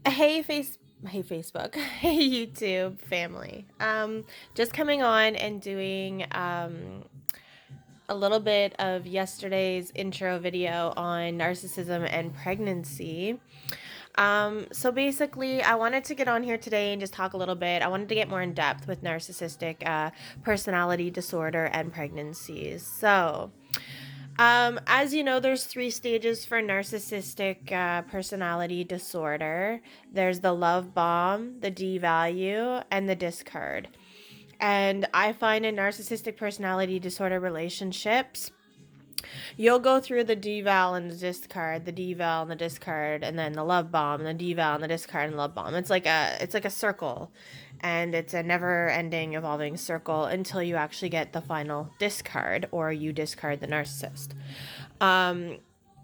Hey hey Facebook, hey YouTube family. Just coming on and doing a little bit of yesterday's intro video on narcissism and pregnancy. So basically, I wanted to get on here today and just talk a little bit. I wanted to get more in depth with narcissistic personality disorder and pregnancies. As you know, there's three stages for narcissistic personality disorder. There's the love bomb, the devalue, and the discard. And I find in narcissistic personality disorder relationships, you'll go through the deval and the discard, the deval and the discard, and then the love bomb, and the deval and the discard and the love bomb. It's like a circle, and it's a never-ending, evolving circle until you actually get the final discard, or you discard the narcissist.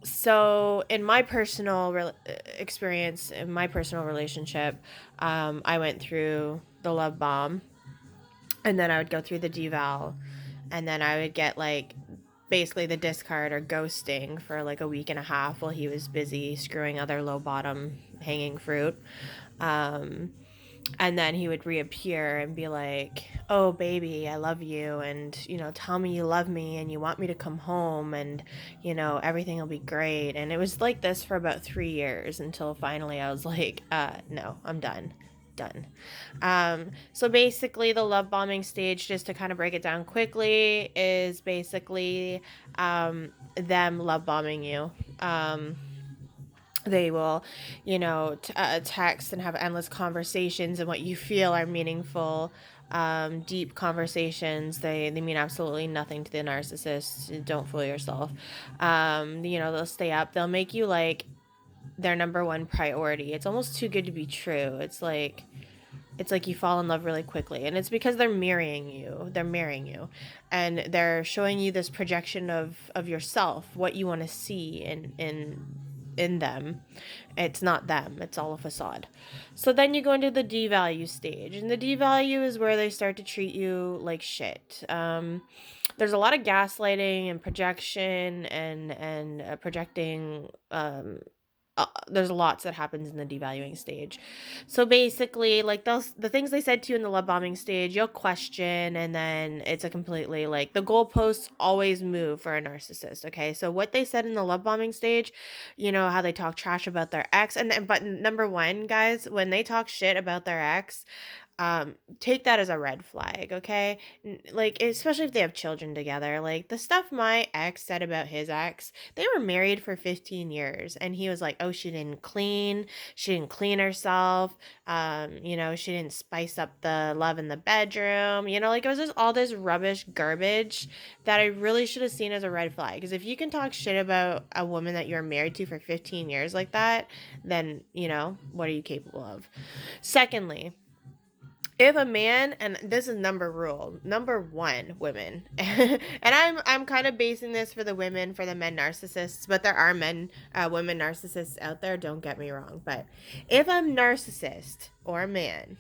So in my personal experience, in my personal relationship, I went through the love bomb, and then I would go through the deval, and then I would get like basically the discard or ghosting for like a week and a half while he was busy screwing other low bottom hanging fruit. And then he would reappear and be like, "Oh baby, I love you, and tell me you love me and you want me to come home, and everything will be great." And it was like this for about 3 years until finally I was like, no, I'm done. So basically, the love bombing stage, just to kind of break it down quickly, is basically them love bombing you. They will, text and have endless conversations, and what you feel are meaningful, deep conversations. They mean absolutely nothing to the narcissist. Don't fool yourself. They'll stay up. They'll make you like their number one priority. It's almost too good to be true. It's like you fall in love really quickly, and it's because they're marrying you, and they're showing you this projection of yourself, what you want to see in them. It's not them, it's all a facade. So then you go into the devalue stage, and the devalue is where they start to treat you like shit. There's a lot of gaslighting and projection and projecting. There's lots that happens in the devaluing stage. So basically, like the things they said to you in the love bombing stage, you'll question, and then it's a completely like the goalposts always move for a narcissist. Okay, so what they said in the love bombing stage, how they talk trash about their ex, but number one, guys, when they talk shit about their ex, take that as a red flag, okay? Like, especially if they have children together. Like, the stuff my ex said about his ex, they were married for 15 years, and he was like, "Oh, she didn't clean herself, she didn't spice up the love in the bedroom," like, it was just all this rubbish garbage that I really should have seen as a red flag. Because if you can talk shit about a woman that you're married to for 15 years like that, then, what are you capable of? Secondly, if a man, and this is number one, women, and I'm kind of basing this for the women, for the men narcissists, but there are women narcissists out there, don't get me wrong. But if a narcissist or a man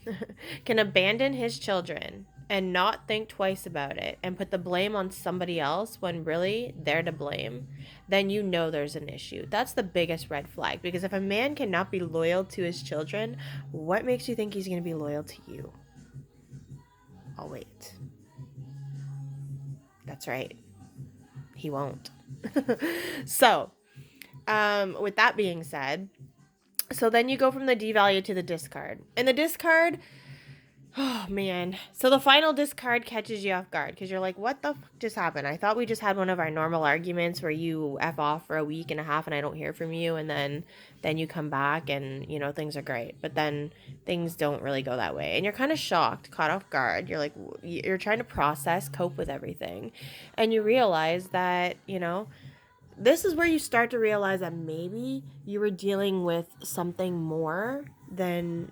can abandon his children and not think twice about it and put the blame on somebody else when really they're to blame, then there's an issue. That's the biggest red flag, because if a man cannot be loyal to his children, what makes you think he's going to be loyal to you? I'll wait. That's right. He won't. So, with that being said, so then you go from the devalue to the discard. And the discard, oh man. So the final discard catches you off guard, because you're like, what the fuck just happened? I thought we just had one of our normal arguments where you F off for a week and a half and I don't hear from you, and then you come back and things are great. But then things don't really go that way, and you're kind of shocked, caught off guard. You're like, you're trying to process, cope with everything, and you realize that this is where you start to realize that maybe you were dealing with something more than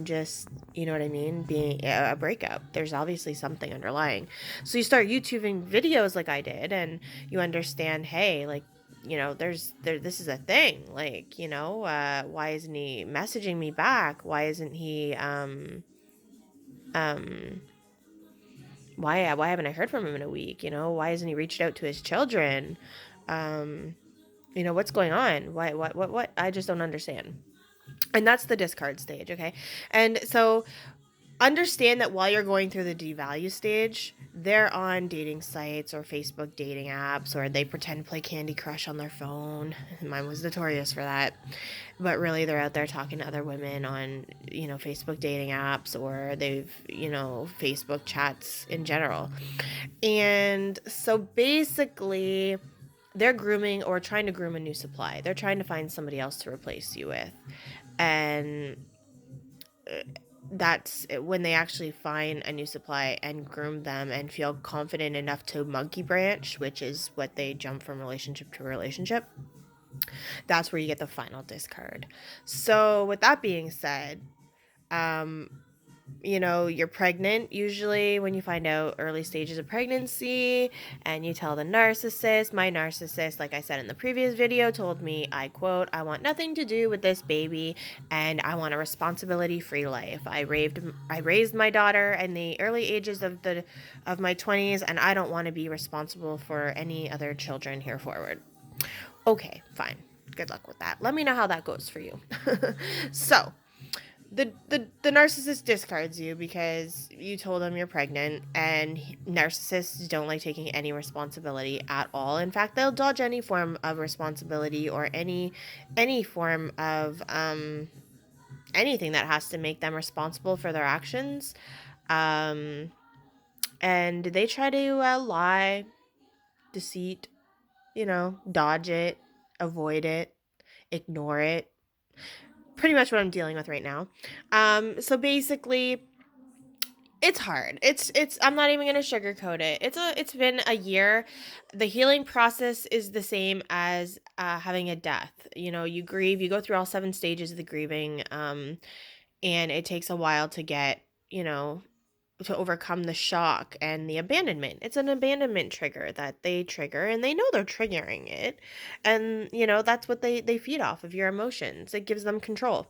just, you know what I mean, being a breakup. There's obviously something underlying. So you start YouTubing videos like I did, and you understand, hey, like, this is a thing. Like, why isn't he messaging me back? Why isn't he um why haven't I heard from him in a week? Why hasn't he reached out to his children? What's going on? Why, what? I just don't understand. And that's the discard stage, okay? And so understand that while you're going through the devalue stage, they're on dating sites or Facebook dating apps, or they pretend to play Candy Crush on their phone. Mine was notorious for that. But really, they're out there talking to other women on, Facebook dating apps, or they've, Facebook chats in general. And so basically, they're grooming or trying to groom a new supply. They're trying to find somebody else to replace you with. And that's when they actually find a new supply and groom them and feel confident enough to monkey branch, which is what they jump from relationship to relationship. That's where you get the final discard. So with that being said, um, you're pregnant usually when you find out early stages of pregnancy, and you tell the narcissist. My narcissist, like I said in the previous video, told me, I quote, "I want nothing to do with this baby, and I want a responsibility-free life. I raised my daughter in the early ages of my 20s, and I don't want to be responsible for any other children here forward." Okay, fine. Good luck with that. Let me know how that goes for you. So, the narcissist discards you because you told him you're pregnant, and narcissists don't like taking any responsibility at all. In fact, they'll dodge any form of responsibility or any form of anything that has to make them responsible for their actions. And they try to lie, deceit, dodge it, avoid it, ignore it. Pretty much what I'm dealing with right now. So basically, it's hard. It's I'm not even going to sugarcoat it. It's been a year. The healing process is the same as having a death. You grieve, you go through all 7 stages of the grieving, and it takes a while to get, to overcome the shock and the abandonment. It's an abandonment trigger that they trigger, and they know they're triggering it. And, that's what they feed off of, your emotions. It gives them control.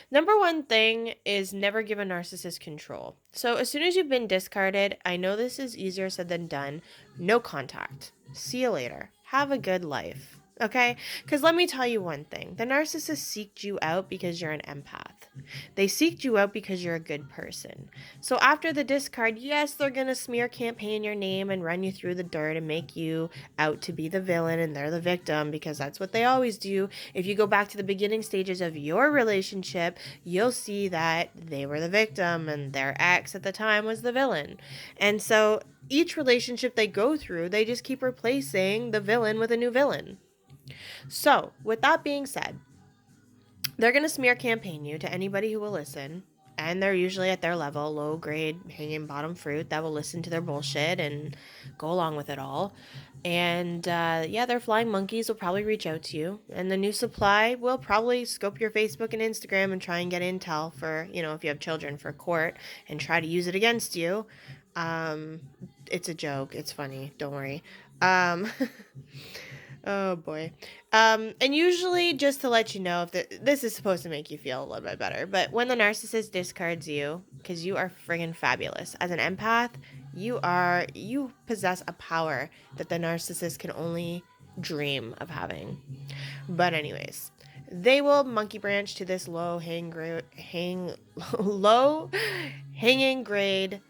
Number one thing is never give a narcissist control. So as soon as you've been discarded, I know this is easier said than done. No contact. See you later. Have a good life. Okay? Because let me tell you one thing. The narcissist seeked you out because you're an empath. They seeked you out because you're a good person. So after the discard, yes, they're going to smear campaign your name and run you through the dirt and make you out to be the villain and they're the victim, because that's what they always do. If you go back to the beginning stages of your relationship, you'll see that they were the victim and their ex at the time was the villain. And so each relationship they go through, they just keep replacing the villain with a new villain. So, with that being said, they're going to smear campaign you to anybody who will listen. And they're usually at their level, low grade, hanging bottom fruit that will listen to their bullshit and go along with it all. And their flying monkeys will probably reach out to you. And the new supply will probably scope your Facebook and Instagram and try and get intel for, if you have children, for court, and try to use it against you. It's a joke. It's funny. Don't worry. Oh boy. And usually, just to let you know, if this is supposed to make you feel a little bit better, but when the narcissist discards you, because you are friggin' fabulous. As an empath, you possess a power that the narcissist can only dream of having. But anyways, they will monkey branch to this low hanging grade,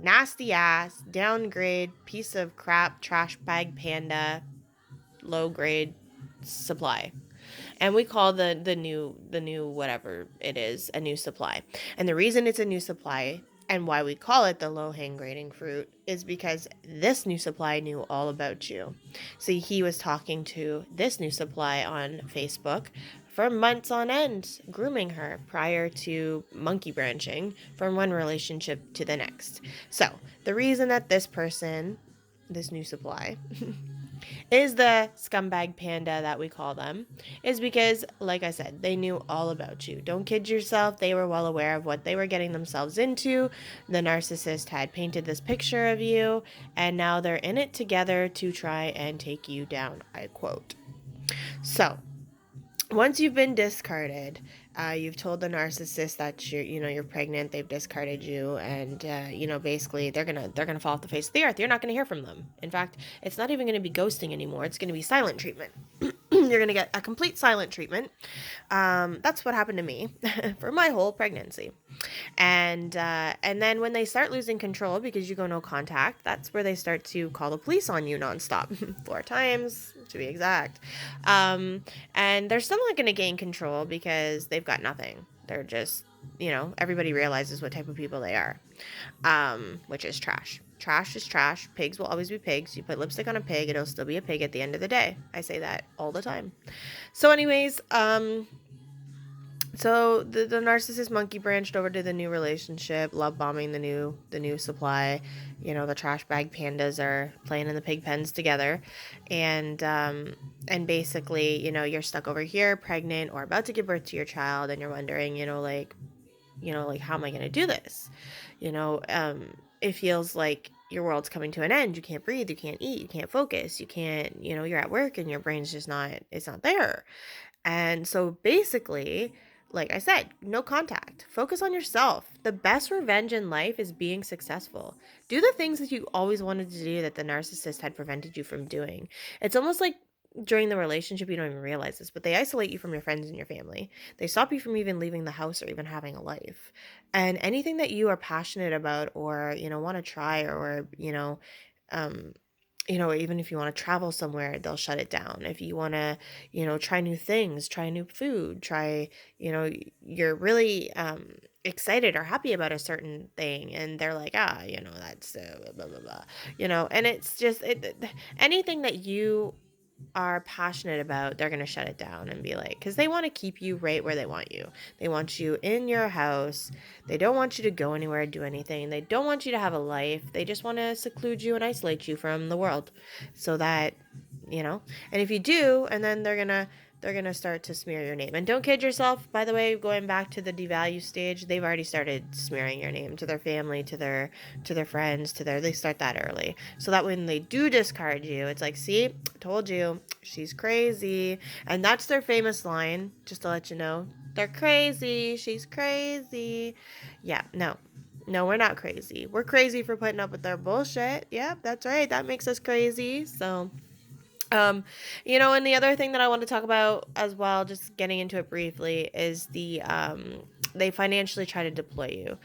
nasty ass, downgrade, piece of crap, trash bag panda, low grade supply. And we call the new whatever it is a new supply. And the reason it's a new supply and why we call it the low hang grading fruit is because this new supply knew all about you. See, he was talking to this new supply on Facebook for months on end, grooming her prior to monkey branching from one relationship to the next. So the reason that this new supply is the scumbag panda that we call them, is because, like I said, they knew all about you. Don't kid yourself. They were well aware of what they were getting themselves into. The narcissist had painted this picture of you, and now they're in it together to try and take you down, I quote. So, once you've been discarded, you've told the narcissist that you're pregnant, they've discarded you, and basically they're gonna fall off the face of the earth. You're not gonna hear from them. In fact, it's not even gonna be ghosting anymore. It's gonna be silent treatment. You're going to get a complete silent treatment. That's what happened to me for my whole pregnancy. And then when they start losing control because you go no contact, that's where they start to call the police on you nonstop, 4 times to be exact. And they're still not going to gain control because they've got nothing. They're just, everybody realizes what type of people they are, which is trash. Trash is trash. Pigs will always be pigs. You put lipstick on a pig, it'll still be a pig at the end of the day. I say that all the time. So anyways, so the narcissist monkey branched over to the new relationship, love bombing the new supply. The trash bag pandas are playing in the pig pens together, and basically, you're stuck over here, pregnant or about to give birth to your child, and you're wondering, how am I going to do this? It feels like your world's coming to an end. You can't breathe, you can't eat, you can't focus, you can't, you're at work and your brain's just it's not there. And so basically, like I said, no contact. Focus on yourself. The best revenge in life is being successful. Do the things that you always wanted to do that the narcissist had prevented you from doing. It's almost like during the relationship, you don't even realize this, but they isolate you from your friends and your family. They stop you from even leaving the house or even having a life. And anything that you are passionate about or, want to try or, um, even if you want to travel somewhere, they'll shut it down. If you want to, try new things, try new food, you're really excited or happy about a certain thing, and they're like, that's blah, blah, blah, and it's just anything that you are passionate about, they're going to shut it down and be like, because they want to keep you right where they want you. They want you in your house. They don't want you to go anywhere or do anything. They don't want you to have a life. They just want to seclude you and isolate you from the world so that, and if you do, and then they're going to start to smear your name. And don't kid yourself, by the way, going back to the devalue stage, they've already started smearing your name to their family, to their friends, they start that early. So that when they do discard you, it's like, see, told you, she's crazy. And that's their famous line, just to let you know. They're crazy. She's crazy. Yeah, no. No, we're not crazy. We're crazy for putting up with their bullshit. Yep, that's right. That makes us crazy. So and the other thing that I want to talk about as well, just getting into it briefly, is they financially try to deploy you.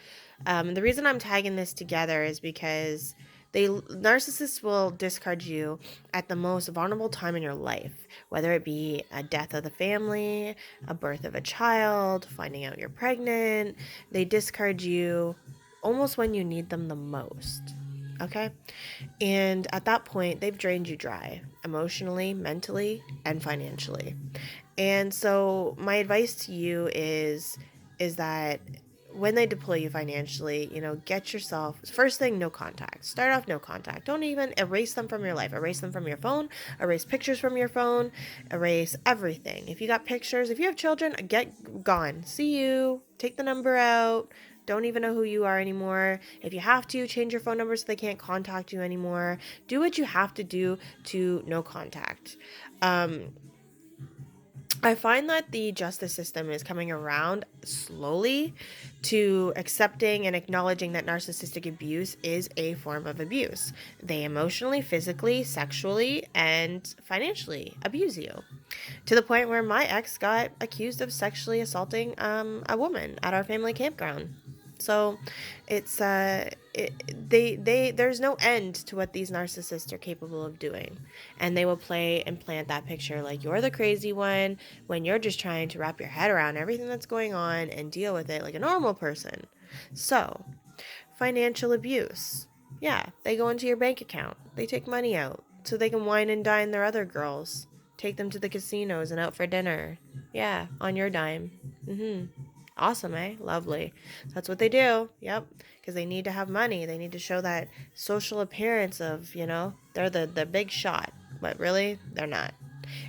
The reason I'm tagging this together is because narcissists will discard you at the most vulnerable time in your life, whether it be a death of the family, a birth of a child, finding out you're pregnant. They discard you almost when you need them the most. Okay? And at that point, they've drained you dry, emotionally, mentally, and financially. And so my advice to you is that when they deploy you financially, get yourself, first thing, no contact. Start off no contact. Don't even erase them from your life. Erase them from your phone. Erase pictures from your phone. Erase everything. If you got pictures, if you have children, get gone. See you. Take the number out. Don't even know who you are anymore. If you have to, change your phone number so they can't contact you anymore. Do what you have to do to no contact. I find that the justice system is coming around slowly to accepting and acknowledging that narcissistic abuse is a form of abuse. They emotionally, physically, sexually, and financially abuse you, to the point where my ex got accused of sexually assaulting a woman at our family campground. So it's there's no end to what these narcissists are capable of doing, and they will play and plant that picture like you're the crazy one when you're just trying to wrap your head around everything that's going on and deal with it like a normal person. So financial abuse, yeah, they go into your bank account, they take money out so they can wine and dine their other girls, take them to the casinos and out for dinner, yeah, on your dime. Awesome, eh? Lovely. That's what they do. Yep. Because they need to have money. They need to show that social appearance of, they're the big shot. But really, they're not.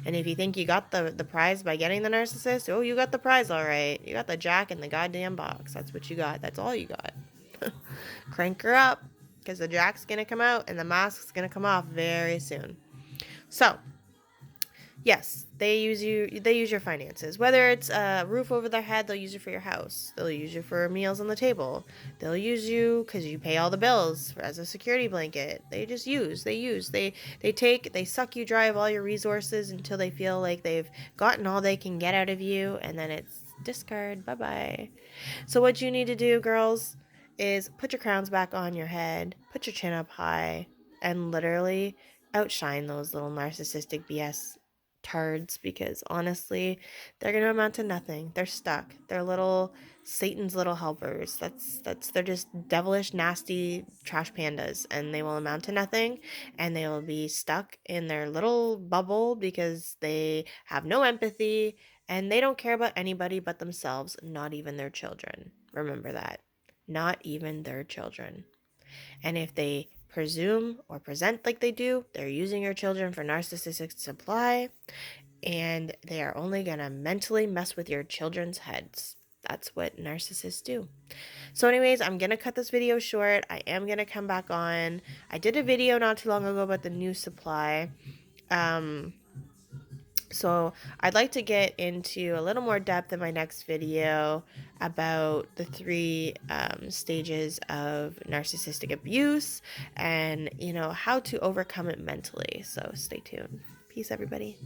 And if you think you got the prize by getting the narcissist, oh, you got the prize all right. You got the jack in the goddamn box. That's what you got. That's all you got. Crank her up. Because the jack's going to come out and the mask's going to come off very soon. So, Yes, they use you. They use your finances. Whether it's a roof over their head, they'll use you for your house. They'll use you for meals on the table. They'll use you because you pay all the bills as a security blanket. They just use. They use. They take. They suck you dry of all your resources until they feel like they've gotten all they can get out of you, and then it's discard. Bye bye. So what you need to do, girls, is put your crowns back on your head. Put your chin up high, and literally outshine those little narcissistic BS tards, because honestly, they're gonna amount to nothing. They're stuck. They're little Satan's little helpers. They're just devilish, nasty trash pandas, and they will amount to nothing, and they will be stuck in their little bubble because they have no empathy and they don't care about anybody but themselves, not even their children. Remember that. Not even their children. And if they presume or present like they do, they're using your children for narcissistic supply, and they are only going to mentally mess with your children's heads. That's what narcissists do. So anyways, I'm going to cut this video short. I am going to come back on. I did a video not too long ago about the new supply. So I'd like to get into a little more depth in my next video about the three stages of narcissistic abuse and, how to overcome it mentally. So stay tuned. Peace, everybody.